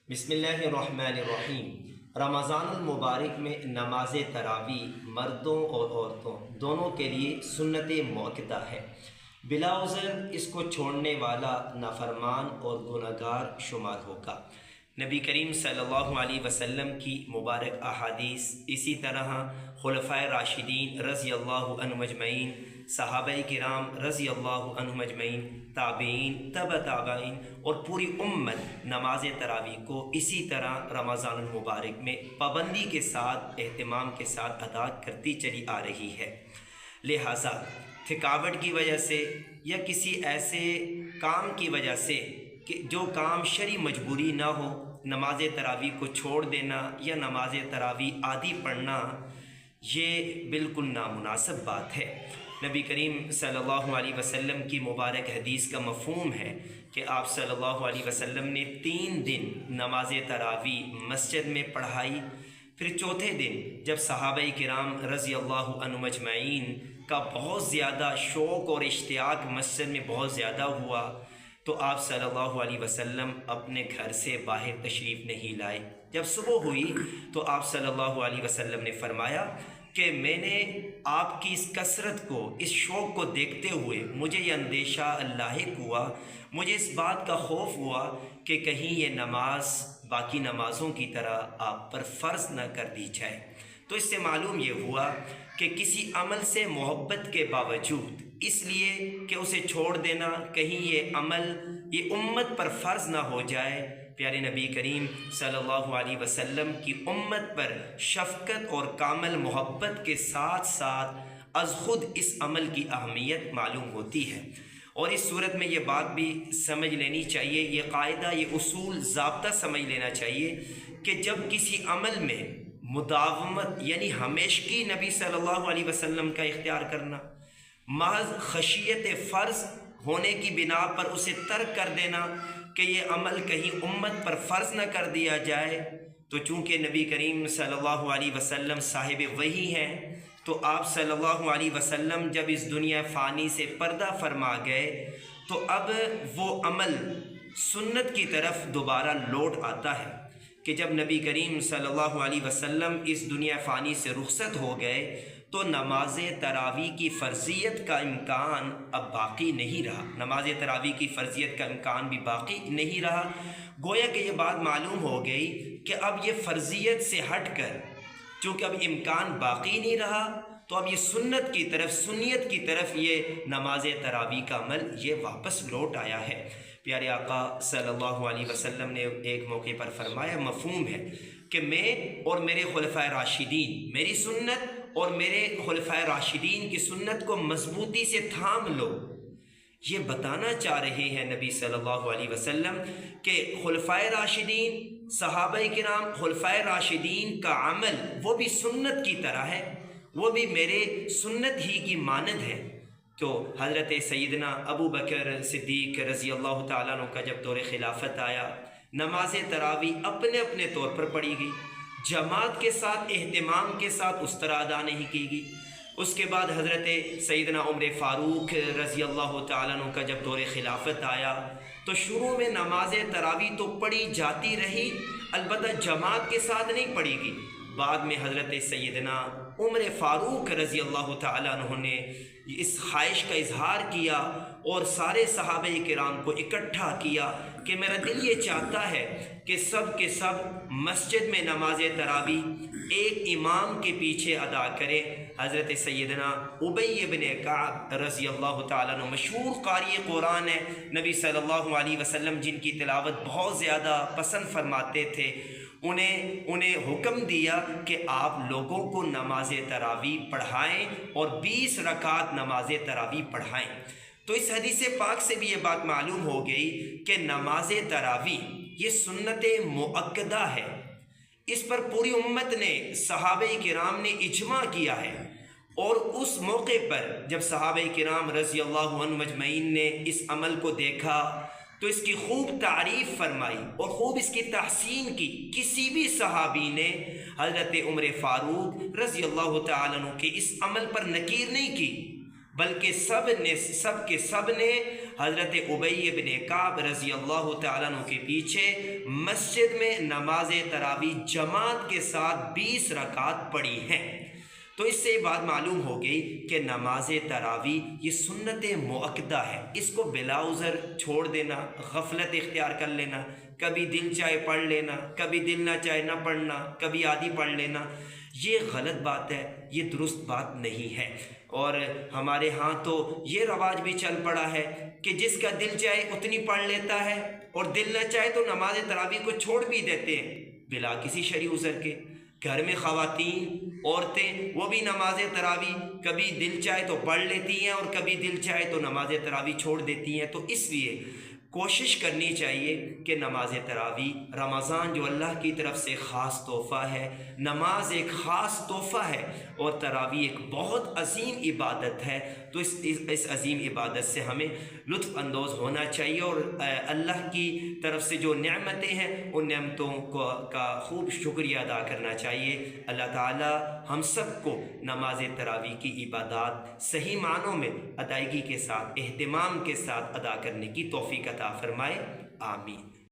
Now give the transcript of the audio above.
بسم اللہ الرحمن الرحیم۔ رمضان المبارک میں نماز تراویح مردوں اور عورتوں دونوں کے لیے سنت مؤکدہ ہے۔ بلا عذر اس کو چھوڑنے والا نافرمان اور گنہگار شمار ہوگا۔ نبی کریم صلی اللہ علیہ وسلم کی مبارک احادیث، اسی طرح خلفائے راشدین رضی اللہ عنہم اجمعین، صحابہ کرام رضی اللہ عنہم اجمعین، تابعین، تبع تابعین اور پوری امت نماز تراویح کو اسی طرح رمضان المبارک میں پابندی کے ساتھ، اہتمام کے ساتھ ادا کرتی چلی آ رہی ہے۔ لہٰذا تھکاوٹ کی وجہ سے یا کسی ایسے کام کی وجہ سے کہ جو کام شرعی مجبوری نہ ہو، نماز تراویح کو چھوڑ دینا یا نماز تراویح آدھی پڑھنا یہ بالکل نامناسب بات ہے۔ نبی کریم صلی اللہ علیہ وسلم کی مبارک حدیث کا مفہوم ہے کہ آپ صلی اللہ علیہ وسلم نے 3 دن نماز تراویح مسجد میں پڑھائی، پھر چوتھے دن جب صحابہ کرام رضی اللہ عنہم اجمعین کا بہت زیادہ شوق اور اشتیاق مسجد میں بہت زیادہ ہوا تو آپ صلی اللہ علیہ وسلم اپنے گھر سے باہر تشریف نہیں لائے۔ جب صبح ہوئی تو آپ صلی اللہ علیہ وسلم نے فرمایا کہ میں نے آپ کی اس کثرت کو، اس شوق کو دیکھتے ہوئے مجھے یہ اندیشہ لاحق ہوا، مجھے اس بات کا خوف ہوا کہ کہیں یہ نماز باقی نمازوں کی طرح آپ پر فرض نہ کر دی جائے۔ تو اس سے معلوم یہ ہوا کہ کسی عمل سے محبت کے باوجود اس لیے کہ اسے چھوڑ دینا کہیں یہ عمل یہ امت پر فرض نہ ہو جائے، پیارے نبی کریم صلی اللہ علیہ وسلم کی امت پر شفقت اور کامل محبت کے ساتھ ساتھ از خود اس عمل کی اہمیت معلوم ہوتی ہے۔ اور اس صورت میں یہ بات بھی سمجھ لینی چاہیے، یہ قاعدہ، یہ اصول، ضابطہ سمجھ لینا چاہیے کہ جب کسی عمل میں مداومت یعنی ہمیشگی نبی صلی اللہ علیہ وسلم کا اختیار کرنا، محض خشیت فرض ہونے کی بنا پر اسے ترک کر دینا کہ یہ عمل کہیں امت پر فرض نہ کر دیا جائے، تو چونکہ نبی کریم صلی اللہ علیہ وسلم صاحب وحی ہیں تو آپ صلی اللہ علیہ وسلم جب اس دنیا فانی سے پردہ فرما گئے تو اب وہ عمل سنت کی طرف دوبارہ لوٹ آتا ہے کہ جب نبی کریم صلی اللہ علیہ وسلم اس دنیا فانی سے رخصت ہو گئے تو نماز تراویح کی فرضیت کا امکان اب باقی نہیں رہا، نماز تراویح کی فرضیت کا امکان بھی باقی نہیں رہا۔ گویا کہ یہ بات معلوم ہو گئی کہ اب یہ فرضیت سے ہٹ کر چونکہ اب امکان باقی نہیں رہا تو اب یہ سنت کی طرف، سنیت کی طرف یہ نماز تراویح کا عمل یہ واپس لوٹ آیا ہے۔ پیارے آقا صلی اللہ علیہ وسلم نے ایک موقع پر فرمایا، مفہوم ہے کہ میں اور میرے خلفائے راشدین، میری سنت اور میرے خلفائے راشدین کی سنت کو مضبوطی سے تھام لو۔ یہ بتانا چاہ رہے ہیں نبی صلی اللہ علیہ وسلم کہ خلفائے راشدین، صحابہ کرام، خلفائے راشدین کا عمل وہ بھی سنت کی طرح ہے، وہ بھی میرے سنت ہی کی مانند ہے۔ تو حضرت سیدنا ابو بکر صدیق رضی اللہ تعالیٰ عنہ کا جب دور خلافت آیا، نماز تراویح اپنے اپنے طور پر پڑھی گئی، جماعت کے ساتھ، اہتمام کے ساتھ اس طرح ادا نہیں کی گئی۔ اس کے بعد حضرت سیدنا عمر فاروق رضی اللہ تعالیٰ عنہ کا جب دور خلافت آیا تو شروع میں نماز تراویح تو پڑھی جاتی رہی، البتہ جماعت کے ساتھ نہیں پڑھی گئی۔ بعد میں حضرت سیدنا عمر فاروق رضی اللہ تعالیٰ عنہ نے اس خواہش کا اظہار کیا اور سارے صحابہ کرام کو اکٹھا کیا کہ میرا دل یہ چاہتا ہے کہ سب کے سب مسجد میں نماز تراویح ایک امام کے پیچھے ادا کرے۔ حضرت سیدنا ابی بن کعب رضی اللہ تعالیٰ عنہ مشہور قاری قرآن ہے، نبی صلی اللہ علیہ وسلم جن کی تلاوت بہت زیادہ پسند فرماتے تھے، انہیں حکم دیا کہ آپ لوگوں کو نماز تراویح پڑھائیں اور 20 رکعت نماز تراویح پڑھائیں۔ تو اس حدیث پاک سے بھی یہ بات معلوم ہو گئی کہ نماز تراویح یہ سنت مؤکدہ ہے، اس پر پوری امت نے، صحابہ کرام نے اجماع کیا ہے۔ اور اس موقع پر جب صحابہ کرام رضی اللہ عنہم اجمعین نے اس عمل کو دیکھا تو اس کی خوب تعریف فرمائی اور خوب اس کی تحسین کی۔ کسی بھی صحابی نے حضرت عمر فاروق رضی اللہ تعالیٰ عنہ کے اس عمل پر نکیر نہیں کی، بلکہ سب نے حضرت ابی بن کعب رضی اللہ تعالیٰ عنہ کے پیچھے مسجد میں نماز تراویح جماعت کے ساتھ 20 رکعت پڑھی ہیں۔ تو اس سے بات معلوم ہو گئی کہ نماز تراویح یہ سنت مؤکدہ ہے، اس کو بلا عذر چھوڑ دینا، غفلت اختیار کر لینا، کبھی دل چاہے پڑھ لینا، کبھی دل نہ چاہے نہ پڑھنا، کبھی آدھی پڑھ لینا، یہ غلط بات ہے، یہ درست بات نہیں ہے۔ اور ہمارے ہاں تو یہ رواج بھی چل پڑا ہے کہ جس کا دل چاہے اتنی پڑھ لیتا ہے، اور دل نہ چاہے تو نماز تراویح کو چھوڑ بھی دیتے ہیں بلا کسی شرعی عذر کے۔ گھر میں خواتین عورتیں وہ بھی نماز تراویح کبھی دل چاہے تو پڑھ لیتی ہیں اور کبھی دل چاہے تو نماز تراویح چھوڑ دیتی ہیں۔ تو اس لیے کوشش کرنی چاہیے کہ نماز تراویح، رمضان جو اللہ کی طرف سے خاص تحفہ ہے، نماز ایک خاص تحفہ ہے، اور تراویح ایک بہت عظیم عبادت ہے، تو اس عظیم عبادت سے ہمیں لطف اندوز ہونا چاہیے، اور اللہ کی طرف سے جو نعمتیں ہیں ان نعمتوں کا خوب شکریہ ادا کرنا چاہیے۔ اللہ تعالی ہم سب کو نماز تراویح کی عبادات صحیح معنوں میں ادائیگی کے ساتھ، اہتمام کے ساتھ ادا کرنے کی توفیق عطا فرمائے، آمین۔